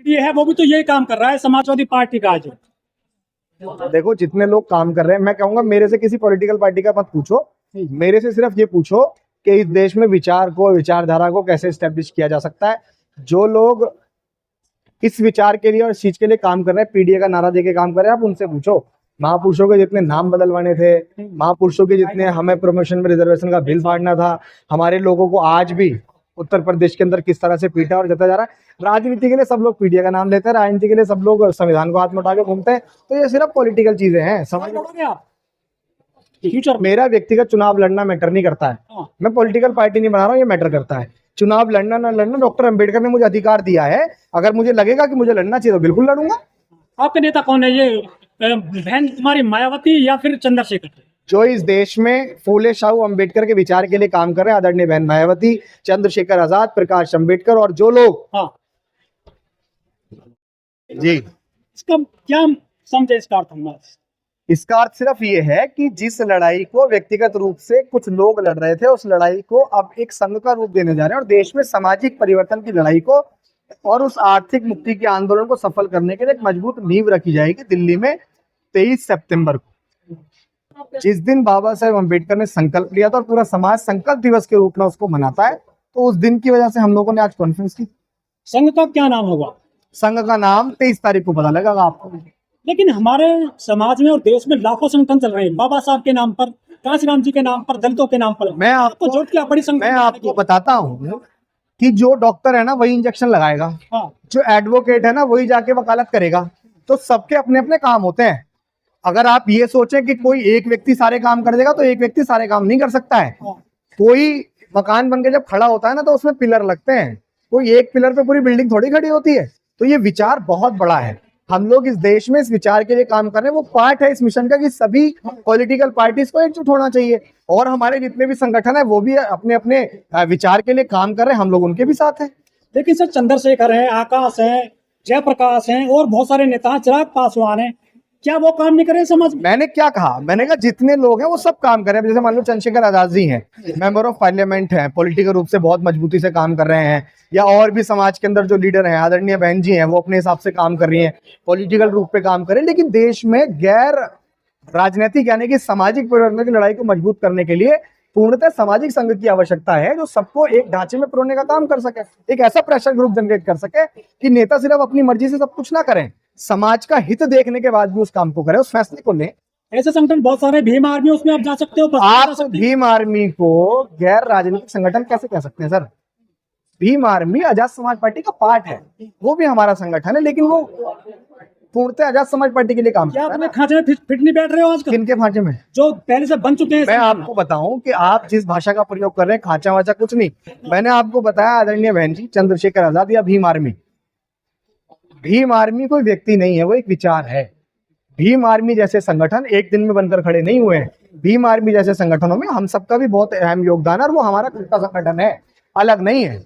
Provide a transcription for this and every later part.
ये है वो भी तो यही काम कर रहा है, समाजवादी पार्टी का आज। देखो जितने लोग काम कर रहे हैं, मैं कहूंगा मेरे से किसी पॉलिटिकल पार्टी का मत पूछो, मेरे से सिर्फ ये पूछो कि इस देश में विचार को, विचारधारा को कैसे स्टैब्लिश किया जा सकता है। जो लोग इस विचार के लिए और इस चीज के लिए काम कर रहे हैं, पीडीए का नारा देके काम कर रहे हैं, आप उनसे पूछो। महापुरुषों के जितने नाम बदलवाने थे, महापुरुषों के जितने हमें प्रमोशन में रिजर्वेशन का बिल फाड़ना था, हमारे लोगों को आज भी उत्तर प्रदेश के अंदर किस तरह से पीटा और जता जा रहा है। राजनीति के लिए सब लोग पीडीए का नाम लेते हैं, राजनीति के लिए सब लोग संविधान को हाथ में उठा के घूमते हैं। तो ये सिर्फ पॉलिटिकल चीजें हैं, समझ लड़ोगे आप फ्यूचर? मेरा व्यक्तिगत चुनाव लड़ना मैटर नहीं करता है, मैं पॉलिटिकल पार्टी नहीं बना रहा हूँ, ये मैटर करता है। चुनाव लड़ना ना लड़ना डॉक्टर अंबेडकर ने मुझे अधिकार दिया है, अगर मुझे लगेगा कि मुझे लड़ना चाहिए तो बिल्कुल लड़ूंगा। आपके नेता कौन है? ये बहन तुम्हारी मायावती या फिर चंद्रशेखर? जो इस देश में फूले शाहू अंबेडकर के विचार के लिए काम कर रहे हैं, आदरणीय बहन मायावती, चंद्रशेखर आजाद, प्रकाश अंबेडकर और जो लोग जी। इसका क्या समझे इसका अर्थ? हम इसका अर्थ सिर्फ ये है कि जिस लड़ाई को व्यक्तिगत रूप से कुछ लोग लड़ रहे थे, उस लड़ाई को अब एक संघ का रूप देने जा रहे हैं और देश में सामाजिक परिवर्तन की लड़ाई को और उस आर्थिक मुक्ति के आंदोलन को सफल करने के लिए एक मजबूत नींव रखी जाएगी दिल्ली में 23 सितंबर को। जिस दिन बाबा साहेब अम्बेडकर ने संकल्प लिया था और पूरा समाज संकल्प दिवस के रूप में उसको मनाता है, तो उस दिन की वजह से हम लोगों ने आज कॉन्फ्रेंस की। संघ का क्या नाम होगा? संघ का नाम 23 तारीख को पता लगेगा आपको। लेकिन हमारे समाज में और देश में लाखों संगठन चल रहे हैं, बाबा साहब के नाम पर, कांशीराम जी के नाम पर, दलितों के नाम पर। मैं आपको जोड़ के बड़ी संगठन, मैं आपको बताता हूँ कि जो डॉक्टर है ना वही इंजेक्शन लगाएगा, जो एडवोकेट है ना वही जाके वकालत करेगा, तो सबके अपने अपने काम होते हैं। अगर आप ये सोचें कि कोई एक व्यक्ति सारे काम कर देगा, तो एक व्यक्ति सारे काम नहीं कर सकता है। कोई मकान बन के जब खड़ा होता है ना, तो उसमें पिलर लगते हैं, कोई एक पिलर पे पूरी बिल्डिंग थोड़ी खड़ी होती है। तो ये विचार बहुत बड़ा है, हम लोग इस देश में इस विचार के लिए काम कर रहे हैं, वो पार्ट है इस मिशन का कि सभी पॉलिटिकल पार्टीज को एकजुट होना चाहिए और हमारे जितने भी संगठन है वो भी अपने अपने विचार के लिए काम कर रहे हैं, हम लोग उनके भी साथ हैं। लेकिन सर चंद्रशेखर है, आकाश है, जयप्रकाश है और बहुत सारे नेता, चिराग पासवान है, क्या वो काम नहीं कर रहे समाज में? मैंने क्या कहा? मैंने कहा जितने लोग हैं वो सब काम कर रहे हैं। जैसे मान लो चंद्रशेखर आजाद जी हैं, मेंबर ऑफ पार्लियामेंट हैं, पॉलिटिकल रूप से बहुत मजबूती से काम कर रहे हैं, या और भी समाज के अंदर जो लीडर हैं, आदरणीय बहन जी हैं, वो अपने हिसाब से काम कर रही हैं, पॉलिटिकल रूप पे काम कर रहे हैं। लेकिन देश में गैर राजनीतिक यानी कि सामाजिक परिवर्तन की लड़ाई को मजबूत करने के लिए पूर्णतः सामाजिक संघ की आवश्यकता है, जो सबको एक ढांचे में पिरोने का काम कर सके, एक ऐसा प्रेशर ग्रुप जनरेट कर सके कि नेता सिर्फ अपनी मर्जी से सब कुछ ना करें, समाज का हित देखने के बाद भी उस काम को करें, उस फैसले को लें। ऐसे संगठन बहुत सारे, भीम आर्मी, उसमें आप जा सकते हो। आप भीम आर्मी को गैर राजनीतिक संगठन कैसे कह सकते हैं sir? Bhim army Azad Samaj party का पार्ट है, वो भी हमारा संगठन है, लेकिन वो पूर्णतः आजाद समाज पार्टी के लिए काम करता है। अपने खांचे में फिट नहीं बैठ रहे हो आजकल? किनके खांचे में? जो पहले से बन चुके हैं। मैं आपको बताऊं कि आप जिस भाषा का प्रयोग कर रहे हैं, खांचा वाचा कुछ नहीं। मैंने आपको बताया आदरणीय बहन जी, चंद्रशेखर आजाद या भीम आर्मी। भीम आर्मी कोई व्यक्ति नहीं है, वो एक विचार है। भीम आर्मी जैसे संगठन एक दिन में बनकर खड़े नहीं हुए हैं। भीम आर्मी जैसे संगठनों में हम सबका भी बहुत अहम योगदान है और वो हमारा खुद का संगठन है, अलग नहीं है।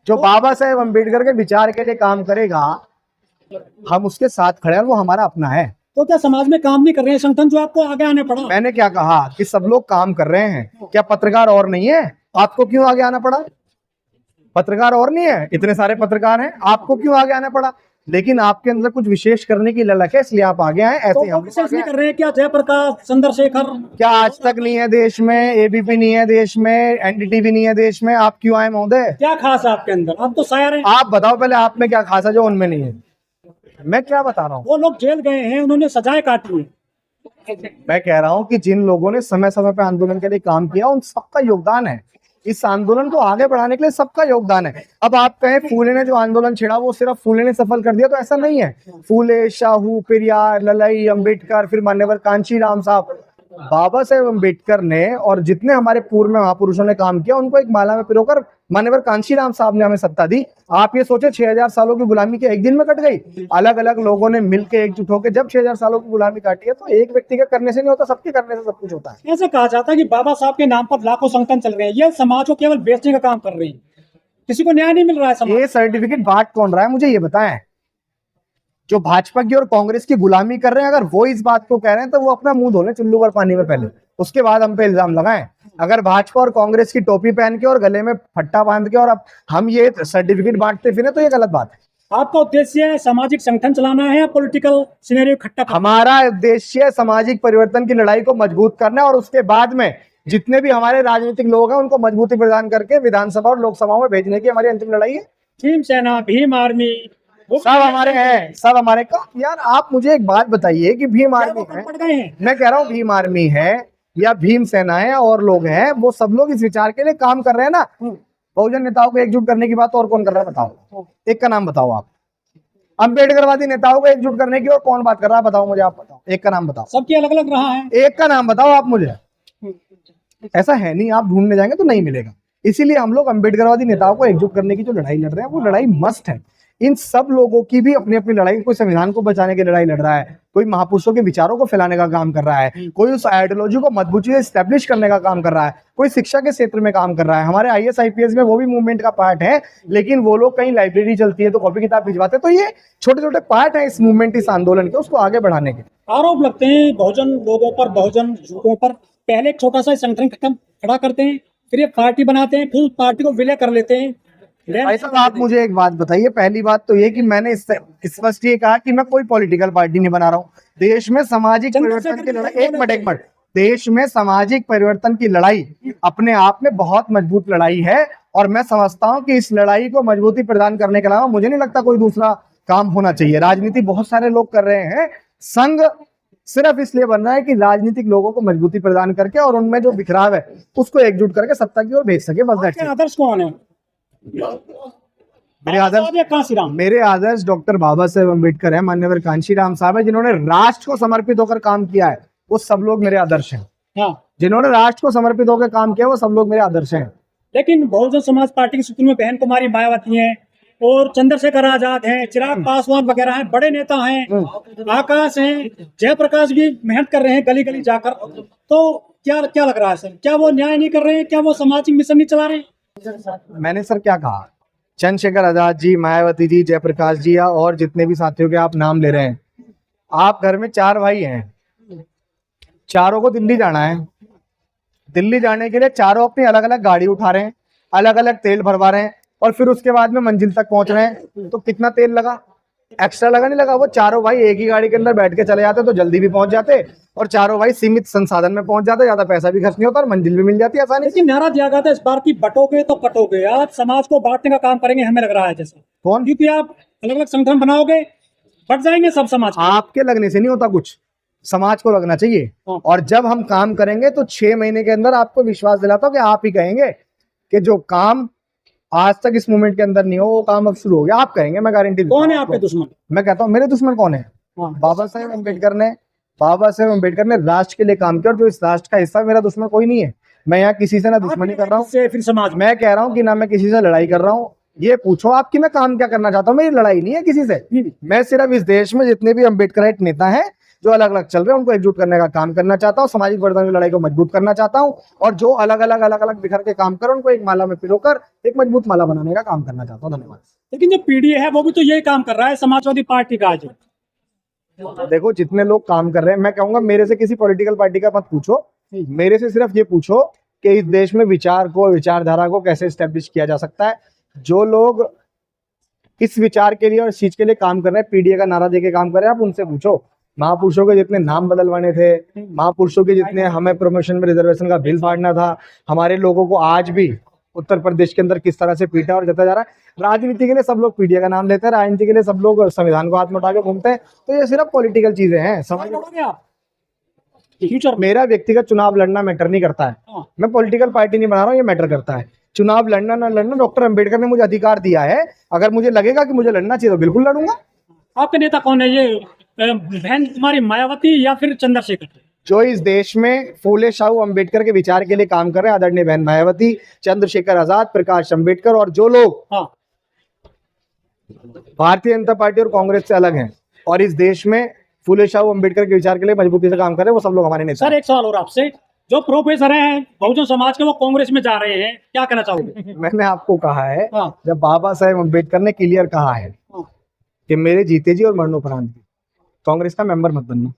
जो बाबा साहेब अम्बेडकर के विचार के लिए काम करेगा, हम उसके साथ खड़े हैं, वो हमारा अपना है। तो क्या समाज में काम नहीं कर रहे हैं संगठन जो आपको आगे आने पड़ा? मैंने क्या कहा कि सब लोग काम कर रहे हैं, क्या पत्रकार और नहीं है? आपको क्यों आगे आना पड़ा? पत्रकार और नहीं है? इतने सारे पत्रकार हैं, आपको क्यों आगे आना पड़ा? लेकिन आपके अंदर कुछ विशेष करने की ललक है, इसलिए आप आगे आए। ऐसे हम नहीं कर रहे हैं क्या? जयप्रकाश, चंद्रशेखर क्या आज तक नहीं है देश में? एबीपी नहीं है देश में, एनडीटीवी नहीं है देश में, आप क्यों आए महोदय? क्या खास है आपके अंदर? आप तो शायर हैं। आप बताओ पहले, आप में क्या खास है जो उनमें नहीं है? मैं क्या बता रहा हूँ? वो लोग जेल गए हैं, उन्होंने सजाएं काटी है। मैं कह रहा हूँ कि जिन लोगों ने समय समय पे आंदोलन के लिए काम किया, उन सबका योगदान है। इस आंदोलन को आगे बढ़ाने के लिए सबका योगदान है। अब आप कहें फूले ने जो आंदोलन छेड़ा वो सिर्फ फूले ने सफल कर दिया, तो ऐसा नहीं है। फूले, शाहू, पेरियार, ललाई, अंबेडकर, फिर मान्यवर कांशीराम साहब, बाबा साहेब अम्बेडकर ने और जितने हमारे पूर्व में महापुरुषों ने काम किया, उनको एक माला में पिरोकर मान्यवर कांशीराम साहब ने हमें सत्ता दी। आप ये सोचे 6000 सालों की गुलामी के एक दिन में कट गई? अलग अलग लोगों ने मिलकर एकजुट होकर जब 6000 सालों की गुलामी काटी है, तो एक व्यक्ति के करने से नहीं होता, सबके करने से सब कुछ होता है। ऐसा कहा जाता है कि बाबा साहब के नाम पर लाखों संगठन चल रहे हैं, ये समाज को केवल बेचने का काम कर रही है, किसी को न्याय नहीं मिल रहा है समाज। ये सर्टिफिकेट बांट कौन रहा है, मुझे ये बताएं। जो भाजपा की और कांग्रेस की गुलामी कर रहे हैं, अगर वो इस बात को कह रहे हैं तो वो अपना मुंह धो लें चुल्लू भर पानी में पहले, उसके बाद हम पे इल्जाम लगाएं। अगर भाजपा और कांग्रेस की टोपी पहन के और गले में फट्टा बांध के और अब हम ये सर्टिफिकेट बांटते फिरे, तो ये गलत बात है। आपका उद्देश्य सामाजिक संगठन चलाना है या पॉलिटिकल सिनेरियो इकट्ठा करना? हमारा उद्देश्य सामाजिक परिवर्तन की लड़ाई को मजबूत करना है और उसके बाद में जितने भी हमारे राजनीतिक लोग हैं उनको मजबूती प्रदान करके विधानसभा और लोकसभाओं में भेजने की हमारी अंतिम लड़ाई है। भीम सेना, भीम आर्मी, वो सब हमारे हैं, सब हमारे का। यार आप मुझे एक बात बताइए कि भीम आर्मी है, पड़ गए हैं। मैं कह रहा हूँ भीम आर्मी है या भीम सेना है और लोग हैं, वो सब लोग इस विचार के लिए काम कर रहे हैं ना। बहुजन नेताओं को एकजुट करने की बात और कौन कर रहा है बताओ, एक का नाम बताओ आप। अम्बेडकरवादी नेताओं को एकजुट करने की और कौन बात कर रहा है बताओ मुझे, आप बताओ, एक का नाम बताओ। सबकी अलग अलग रहा है, एक का नाम बताओ आप मुझे। ऐसा है नहीं, आप ढूंढने जाएंगे तो नहीं मिलेगा। इसीलिए हम लोग अम्बेडकरवादी नेताओं को एकजुट करने की जो लड़ाई लड़ रहे हैं वो लड़ाई मस्ट है। इन सब लोगों की भी अपनी अपनी लड़ाई, कोई संविधान को बचाने की लड़ाई लड़ रहा है, कोई महापुरुषों के विचारों को फैलाने का काम कर रहा है, कोई उस आइडियोलॉजी को मजबूती से स्टैब्लिश करने का काम कर रहा है, कोई शिक्षा के क्षेत्र में काम कर रहा है। हमारे IAS IPS में वो भी मूवमेंट का पार्ट है, लेकिन वो लोग कहीं लाइब्रेरी चलती है तो कॉपी किताब भिजवाते हैं। तो ये छोटे छोटे पार्ट है इस मूवमेंट, इस आंदोलन के, उसको आगे बढ़ाने के। आरोप लगते हैं बहुजन लोगों पर, बहुजन युवकों पर। पहले एक छोटा सा संगठन खड़ा करते हैं, फिर ये पार्टी बनाते हैं, फिर पार्टी को विलय कर लेते हैं। भाई साहब आप मुझे एक बात बताइए। पहली बात तो ये कि मैंने स्पष्ट ये कहा कि मैं कोई पॉलिटिकल पार्टी नहीं बना रहा हूँ। देश में सामाजिक परिवर्तन की लड़ाई, एक मिनट, देश में सामाजिक परिवर्तन की लड़ाई अपने आप में बहुत मजबूत लड़ाई है और मैं समझता हूँ कि इस लड़ाई को मजबूती प्रदान करने के अलावा मुझे नहीं लगता कोई दूसरा काम होना चाहिए। राजनीति बहुत सारे लोग कर रहे हैं, संघ सिर्फ इसलिए बन रहा है कि राजनीतिक लोगों को मजबूती प्रदान करके और उनमें जो बिखराव है उसको एकजुट करके सत्ता की ओर भेज सके, बस दैट्स इट। आदर्श कौन है? मेरे आदर्श डॉक्टर बाबा साहेब अम्बेडकर है, मान्यवर कांशीराम साहब है, जिन्होंने राष्ट्र को समर्पित होकर काम किया है। वो सब लोग मेरे आदर्श हैं। हाँ। जिन्होंने राष्ट्र को समर्पित होकर काम किया वो सब लोग मेरे आदर्श हैं। लेकिन बहुजन समाज पार्टी के सूत्र में बहन कुमारी मायावती हैं और चंद्रशेखर आजाद हैं, चिराग पासवान वगैरह हैं, बड़े नेता हैं, आकाश हैं, जयप्रकाश भी मेहनत कर रहे हैं गली गली जाकर। तो क्या क्या लग रहा है सर, क्या वो न्याय नहीं कर रहे हैं? क्या वो सामाजिक मिशन नहीं चला रहे हैं? मैंने सर क्या कहा, चंद्रशेखर आजाद जी, मायावती जी, जयप्रकाश जी और जितने भी साथियों के आप नाम ले रहे हैं, आप घर में 4 भाई हैं, चारों को दिल्ली जाना है। दिल्ली जाने के लिए चारों अपनी अलग अलग गाड़ी उठा रहे हैं, अलग अलग तेल भरवा रहे हैं और फिर उसके बाद में मंजिल तक पहुंच रहे हैं। तो कितना तेल लगा? एक्स्ट्रा लगा नहीं लगा? वो चारों भाई एक ही गाड़ी के अंदर बैठ के चले जाते तो जल्दी भी पहुंच जाते और चारों भाई सीमित संसाधन में पहुंच जाते, ज्यादा पैसा भी खर्च नहीं होता और मंजिल भी मिल जाती है आसानी से। लेकिन नारा दिया गया था इस बार की बटोगे तो कटोगे, आप समाज को बांटने का काम करेंगे हमें लग रहा है जैसे। कौन? क्योंकि आप अलग अलग संगठन बनाओगे, बट जाएंगे सब समाज। आपके लगने से नहीं होता कुछ, समाज को लगना चाहिए। और जब हम काम करेंगे तो 6 महीने के अंदर आपको विश्वास दिलाता हूं कि आप ही कहेंगे कि जो काम आज तक इस मूवमेंट के अंदर नहीं हो वो काम अब शुरू हो गया। आप कहेंगे, मैं गारंटी देता हूं। कौन है आपके दुश्मन? मैं कहता हूं मेरे दुश्मन कौन है? बाबा साहेब अम्बेडकर ने राष्ट्र के लिए काम किया और जो इस राष्ट्र का हिस्सा, मेरा दुश्मन कोई नहीं है। मैं यहाँ किसी से ना दुश्मनी कर रहा हूँ, फिर समाज मैं कह रहा हूँ कि ना मैं किसी से लड़ाई कर रहा हूँ। ये पूछो आप कि मैं काम क्या करना चाहता हूँ, मेरी लड़ाई नहीं है किसी से। मैं सिर्फ इस देश में जितने भी अम्बेडकराइट नेता हैं जो अलग अलग चल रहे हैं उनको एकजुट करने का काम करना चाहता हूँ, सामाजिक परिवर्तन की लड़ाई को मजबूत करना चाहता हूँ और जो अलग अलग बिखर के काम कर उनको एक माला में पिरोकर एक मजबूत माला बनाने का काम करना चाहता हूँ। धन्यवाद। लेकिन जो पीडीए है वो भी तो यही काम कर रहा है, समाजवादी पार्टी का। जो देखो जितने लोग काम कर रहे हैं, मैं कहूंगा मेरे से किसी पॉलिटिकल पार्टी का मत पूछो, मेरे से सिर्फ ये पूछो कि इस देश में विचार को, विचारधारा को कैसे स्टैब्लिश किया जा सकता है। जो लोग इस विचार के लिए और इस चीज के लिए काम कर रहे हैं, पीडीए का नारा देके काम कर रहे हैं, आप उनसे पूछो। महापुरुषों के जितने नाम बदलवाने थे, महापुरुषों के जितने हमें प्रमोशन में रिजर्वेशन का बिल फाड़ना था, हमारे लोगों को आज भी उत्तर प्रदेश के अंदर किस तरह से पीटा और जता जा रहा है। राजनीति के लिए सब लोग पीडीए का नाम लेते हैं, राजनीति के लिए सब लोग संविधान को हाथ में उठा के घूमते हैं। तो ये सिर्फ पॉलिटिकल चीजें हैं। समझ फ्यूचर मेरा व्यक्तिगत चुनाव लड़ना मैटर नहीं करता है। मैं पॉलिटिकल पार्टी नहीं बना रहा हूँ, ये मैटर करता है। चुनाव लड़ना ना लड़ना डॉक्टर अम्बेडकर ने मुझे अधिकार दिया है। अगर मुझे लगेगा कि मुझे लड़ना चाहिए तो बिल्कुल लड़ूंगा। आपके नेता कौन है? ये बहन कुमारी मायावती या फिर चंद्रशेखर? जो इस देश में फूले शाहू अम्बेडकर के विचार के लिए काम कर रहे हैं, आदरणीय बहन मायावती, चंद्रशेखर आजाद, प्रकाश अम्बेडकर और जो लोग भारतीय जनता पार्टी और कांग्रेस से अलग हैं और इस देश में फूले शाहू अम्बेडकर के विचार के लिए मजबूती से काम कर रहे हैं, वो सब लोग हमारे नेता। सर एक सवाल और आपसे, जो प्रोफेसर हैं बहुजन समाज के वो कांग्रेस में जा रहे हैं, क्या कहना चाहोगे? मैंने आपको कहा है, जब बाबा साहेब अम्बेडकर ने क्लियर कहा है कि मेरे जीते जी और मरणोपरांत भी कांग्रेस का मेंबर मत बनना,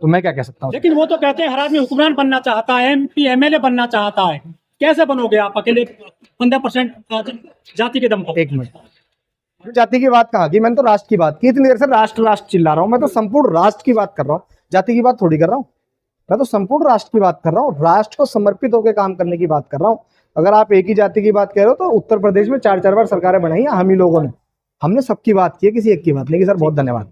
तो मैं क्या कह सकता हूँ? लेकिन वो तो कहते हैं हर आदमी हुक्मरान बनना चाहता है, MP MLA बनना चाहता है। कैसे बनोगे आप अकेले 15% जाति के दम पर? 1 मिनट, जाति की बात कहाँ की, मैंने तो राष्ट्र की बात की। इतनी देर से राष्ट्र राष्ट्र चिल्ला रहा हूँ, मैं तो संपूर्ण राष्ट्र की बात कर रहा हूँ, जाति की बात थोड़ी कर रहा हूँ। मैं तो संपूर्ण राष्ट्र की बात कर रहा हूँ, राष्ट्र को समर्पित होकर काम करने की बात कर रहा हूँ। अगर आप एक ही जाति की बात कह रहे हो तो उत्तर प्रदेश में 4-4 बार सरकारें बनाई हैं हम ही लोगों ने, हमने सबकी बात की है, किसी एक की बात नहीं की। सर बहुत धन्यवाद।